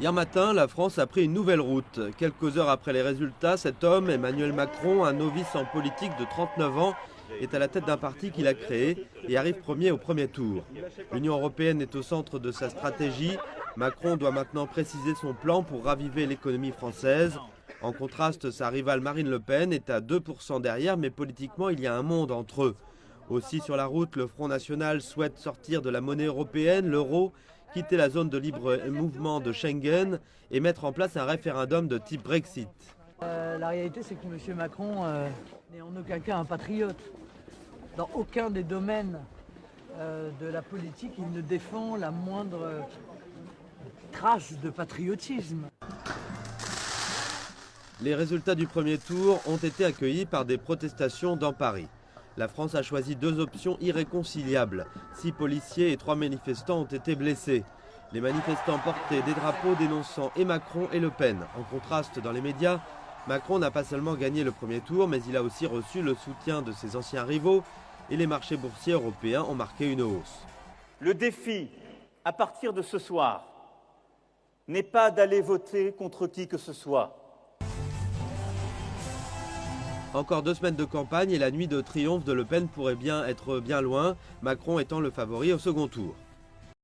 Hier matin, la France a pris une nouvelle route. Quelques heures après les résultats, cet homme, Emmanuel Macron, un novice en politique de 39 ans, est à la tête d'un parti qu'il a créé et arrive premier au premier tour. L'Union européenne est au centre de sa stratégie. Macron doit maintenant préciser son plan pour raviver l'économie française. En contraste, sa rivale Marine Le Pen est à 2% derrière, mais politiquement, il y a un monde entre eux. Aussi sur la route, le Front National souhaite sortir de la monnaie européenne, l'euro, quitter la zone de libre mouvement de Schengen et mettre en place un référendum de type Brexit. La réalité, c'est que M. Macron n'est en aucun cas un patriote. Dans aucun des domaines de la politique, il ne défend la moindre trace de patriotisme. Les résultats du premier tour ont été accueillis par des protestations dans Paris. La France a choisi deux options irréconciliables. 6 policiers et 3 manifestants ont été blessés. Les manifestants portaient des drapeaux dénonçant et Macron et Le Pen. En contraste, dans les médias, Macron n'a pas seulement gagné le premier tour, mais il a aussi reçu le soutien de ses anciens rivaux et les marchés boursiers européens ont marqué une hausse. Le défi, à partir de ce soir, n'est pas d'aller voter contre qui que ce soit. Encore 2 semaines de campagne et la nuit de triomphe de Le Pen pourrait bien être bien loin, Macron étant le favori au second tour.